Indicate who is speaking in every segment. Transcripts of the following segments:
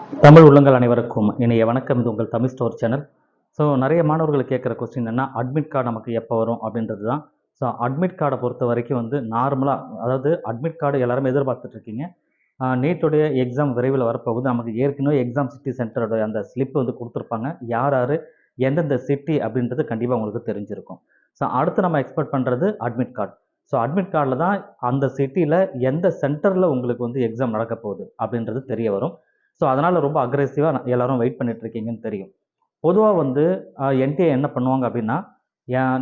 Speaker 1: தமிழ் உள்ளங்கள் அனைவருக்கும் இனிய வணக்கம். இது உங்கள் தமிழ் ஸ்டோர் சேனல். ஸோ நிறைய மாணவர்கள் கேட்குற கொஸ்டின் என்னென்னா, அட்மிட் கார்டு நமக்கு எப்போ வரும் அப்படின்றது தான். ஸோ அட்மிட் கார்டை பொறுத்த வரைக்கும் வந்து நார்மலாக, அதாவது அட்மிட் கார்டு எல்லாருமே எதிர்பார்த்துட்ருக்கீங்க. நீட்டுடைய எக்ஸாம் விரைவில் வரப்போகுது. நமக்கு ஏற்கனவே எக்ஸாம் சிட்டி சென்டரோட அந்த ஸ்லிப் வந்து கொடுத்துருப்பாங்க. யார் யார் எந்தெந்த சிட்டி அப்படின்றது கண்டிப்பாக உங்களுக்கு தெரிஞ்சிருக்கும். ஸோ அடுத்து நம்ம எக்ஸ்பெக்ட் பண்ணுறது அட்மிட் கார்டு. ஸோ அட்மிட் கார்டில் தான் அந்த சிட்டியில் எந்த சென்டரில் உங்களுக்கு வந்து எக்ஸாம் நடக்க போகுது அப்படின்றது தெரிய வரும். ஸோ அதனால் ரொம்ப அக்ரெசிவாக எல்லோரும் வெயிட் பண்ணிகிட்ருக்கீங்கன்னு தெரியும். பொதுவாக வந்து என்டிஏ என்ன பண்ணுவாங்க அப்படின்னா,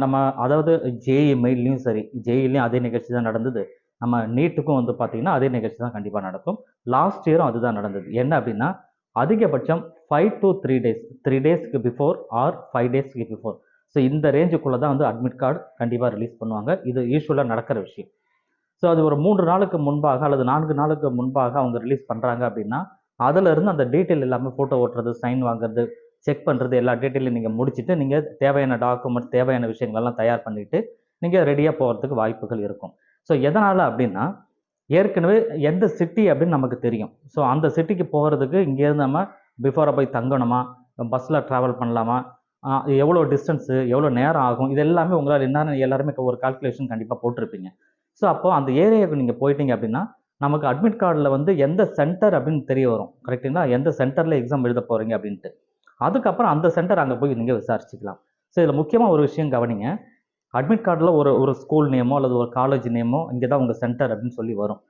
Speaker 1: நம்ம அதாவது ஜேஇ மெயின்லேயும் சரி, ஜேஇலையும் அதே நிகழ்ச்சி தான் நடந்தது. நம்ம நீட்டுக்கும் வந்து பார்த்திங்கன்னா அதே நிகழ்ச்சி தான் கண்டிப்பாக நடக்கும். லாஸ்ட் இயரும் அதுதான் நடந்தது. என்ன அப்படின்னா, அதிகபட்சம் 5 to 3 days, 3 டேஸ்க்கு பிஃபோர் ஆர் 5 டேஸ்க்கு பிஃபோர். ஸோ இந்த ரேஞ்சுக்குள்ளே தான் வந்து அட்மிட் கார்டு கண்டிப்பாக ரிலீஸ் பண்ணுவாங்க. இது யூஸ்வலாக நடக்கிற விஷயம். ஸோ அது ஒரு 3 நாளுக்கு முன்பாக அல்லது 4 நாளுக்கு முன்பாக அவங்க ரிலீஸ் பண்ணுறாங்க அப்படின்னா, அதிலிருந்து அந்த டீட்டெயில் எல்லாமே ஃபோட்டோ ஓட்டுறது, சைன் வாங்குறது, செக் பண்ணுறது, எல்லா டீட்டெயிலையும் நீங்கள் முடிச்சுட்டு, நீங்கள் தேவையான டாக்குமெண்ட், தேவையான விஷயங்களெல்லாம் தயார் பண்ணிவிட்டு நீங்கள் ரெடியாக போகிறதுக்கு வாய்ப்புகள் இருக்கும். ஸோ எதனால் அப்படின்னா, ஏற்கனவே எந்த சிட்டி அப்படின்னு நமக்கு தெரியும். ஸோ அந்த சிட்டிக்கு போகிறதுக்கு இங்கேருந்து நம்ம பிஃபோராக போய் தங்கணுமா, பஸ்ஸில் ட்ராவல் பண்ணலாமா, எவ்வளோ டிஸ்டன்ஸு, எவ்வளோ நேரம் ஆகும், இது எல்லாமே உங்களால் என்னென்னு எல்லாருமே ஒரு கால்குலேஷன் கண்டிப்பாக போட்டிருப்பீங்க. ஸோ அப்போது அந்த ஏரியாவுக்கு நீங்கள் போயிட்டீங்க அப்படின்னா, நமக்கு அட்மிட் கார்டில் வந்து எந்த சென்டர் அப்படின்னு தெரிய வரும். கரெக்டுங்களா? எந்த சென்டரில் எக்ஸாம் எழுத போகிறீங்க அப்படின்ட்டு. அதுக்கப்புறம் அந்த சென்டர் அங்கே போய் நீங்கள் விசாரிச்சுக்கலாம். ஸோ இதில் முக்கியமாக ஒரு விஷயம் கவனிங்க. அட்மிட் கார்டில் ஒரு ஸ்கூல் நேமோ அல்லது ஒரு காலேஜ் நேமோ இங்கே தான் உங்கள் சென்டர் அப்படின்னு சொல்லி வரும்.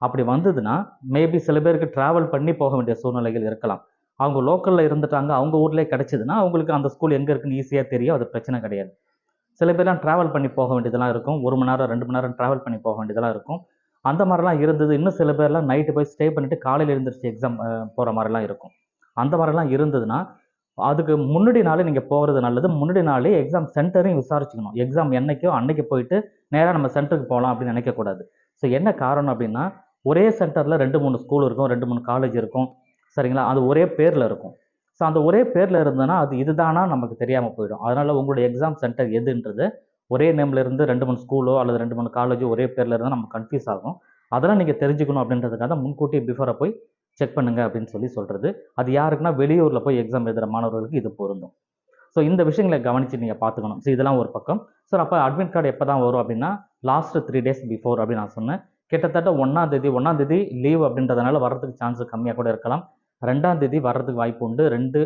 Speaker 1: அப்படி வந்ததுன்னா, மேபி சில பேருக்கு ட்ராவல் பண்ணி போக வேண்டிய சூழ்நிலைகள் இருக்கலாம். அவங்க லோக்கலில் இருந்துட்டாங்க, அவங்க ஊர்லேயே கிடச்சிதுன்னா அவங்களுக்கு அந்த ஸ்கூல் எங்கே இருக்குன்னு ஈஸியாக தெரியும். அது பிரச்சனை கிடையாது. சில பேர்லாம் ட்ராவல் பண்ணி போக வேண்டியதெல்லாம் இருக்கும். 1 மணி நேரம் 2 மணி நேரம் ட்ராவல் பண்ணி போக வேண்டியதெல்லாம் இருக்கும். அந்த மாதிரிலாம் இருந்தது. இன்னும் சில பேர்லாம் நைட்டு போய் ஸ்டே பண்ணிவிட்டு காலையில் எழுந்திரிச்சு எக்ஸாம் போகிற மாதிரிலாம் இருக்கும். அந்த மாதிரிலாம் இருந்ததுன்னா, அதுக்கு முன்னாடி நாளே நீங்கள் போகிறது நல்லது. முன்னாடி நாளே எக்ஸாம் சென்டரையும் விசாரிச்சுக்கணும். எக்ஸாம் என்னைக்கோ அன்னைக்கு போயிட்டு நேராக நம்ம சென்டருக்கு போகலாம் அப்படின்னு நினைக்கக்கூடாது. ஸோ என்ன காரணம் அப்படின்னா, ஒரே சென்டரில் 2, 3 ஸ்கூல் இருக்கும், 2, 3 காலேஜ் இருக்கும். சரிங்களா? அது ஒரே பேரில் இருக்கும். ஸோ அந்த ஒரே பேரில் இருந்ததுன்னா அது இதுதானா நமக்கு தெரியாமல் போயிடும். அதனால் உங்களுடைய எக்ஸாம் சென்டர் எதுன்றது ஒரே நேமில் இருந்து 2, 3 ஸ்கூலோ அல்லது 2, 3 காலேஜோ ஒரே பேரில் இருந்தால் நம்ம கன்ஃபியூஸ் ஆகும். அதெல்லாம் நீங்கள் தெரிஞ்சுக்கணும் அப்படின்றதுக்காக முன்கூட்டி பிஃபோரை போய் செக் பண்ணுங்கள் அப்படின்னு சொல்கிறது. அது யாருக்குன்னா வெளியூரில் போய் எக்ஸாம் எழுதுகிற மாணவர்களுக்கு இது பொருந்தும். ஸோ இந்த விஷயங்களை கவனித்து நீங்கள் பார்த்துக்கணும். ஸோ இதெல்லாம் ஒரு பக்கம். சார் அப்போ அட்மிட் கார்டு எப்போ தான் வரும் அப்படின்னா, லாஸ்ட்டு 3 days பிஃபோர் அப்படின்னு நான் சொன்னேன். கிட்டத்தட்ட 1ஆம் தேதி லீவ் அப்படின்றதுனால வர்றதுக்கு சான்ஸ் கம்மியாக கூட இருக்கலாம். 2ஆம் தேதி வர்றதுக்கு வாய்ப்பு உண்டு. 2,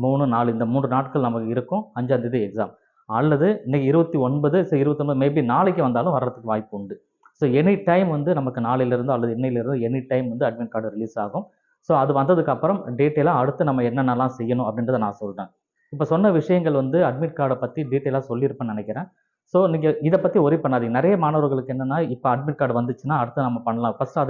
Speaker 1: 3, 4 இந்த 3 நாட்கள் நமக்கு இருக்கும். 5ஆம் தேதி எக்ஸாம். அல்லது இன்னைக்கு 29, 29 மேபி நாளைக்கு வந்தாலும் வர்றதுக்கு வாய்ப்பு உண்டு. ஸோ எனி டைம் வந்து நமக்கு நாளையிலிருந்து அல்லது இன்னையிலிருந்து எனி டைம் வந்து அட்மிட் கார்டு ரிலீஸ் ஆகும். ஸோ அது வந்ததுக்கப்புறம் டீட்டெயிலாக அடுத்து நம்ம என்னென்னலாம் செய்யணும் அப்படின்றத நான் சொல்கிறேன். இப்போ சொன்ன விஷயங்கள் வந்து அட்மிட் கார்டை பற்றி டீட்டெயிலாக சொல்லியிருப்பேன்னு நினைக்கிறேன். ஸோ நீங்கள் இதை பற்றி ஒரி பண்ணாதீங்க. நிறைய மாணவர்களுக்கு என்னென்னா, இப்போ அட்மிட் கார்டு வந்துச்சுன்னா அடுத்து நம்ம பண்ணலாம். ஃபஸ்ட்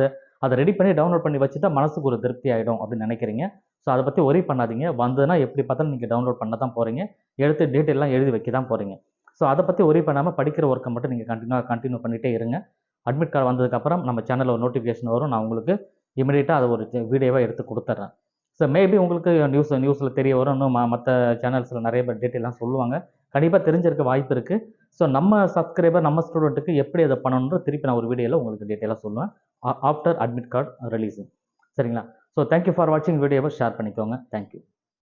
Speaker 1: அதை ரெடி பண்ணி டவுன்லோட் பண்ணி வச்சுட்டா மனசுக்கு ஒரு திருப்தி ஆகிடும் அப்படின்னு நினைக்கிறீங்க. ஸோ அதை பற்றி ஒரி பண்ணாதீங்க. வந்ததுன்னா எப்படி பார்த்தாலும் நீங்கள் டவுன்லோட் பண்ண தான் போகிறீங்க. எடுத்து டீட்டெயிலாம் எழுதி வைக்க தான் போகிறீங்க. ஸோ அதை பற்றி ஒரி பண்ணாமல் படிக்கிற ஒர்க்கை மட்டும் நீங்கள் கண்டினியூ பண்ணிகிட்டே இருங்க. அட்மிட் கார்டு வந்ததுக்கப்புறம் நம்ம சேனலில் ஒரு நோட்டிஃபிகேஷன் வரும். நான் உங்களுக்கு இமீடியட்டாக அதை ஒரு வீடியோவாக எடுத்து கொடுத்துட்றேன். ஸோ மேபி உங்களுக்கு நியூஸில் தெரிய வரும். இன்னும் மற்ற சேனல்ஸில் நிறைய பேர் டீட்டெயிலாம் சொல்லுவாங்க. கண்டிப்பாக தெரிஞ்சிருக்க வாய்ப்பு இருக்குது. ஸோ நம்ம சப்ஸ்கிரைபர், நம்ம ஸ்டூடெண்ட்டுக்கு எப்படி அதை பண்ணணுன்ற திருப்பி நான் ஒரு வீடியோவில் உங்களுக்கு டீட்டெயிலாக சொல்லுவேன். After admit card releasing. சரிங்களா? ஸோ தேங்க்யூ ஃபார் வாட்சிங். வீடியோவை ஷேர் பண்ணிக்கோங்க. தேங்க்யூ.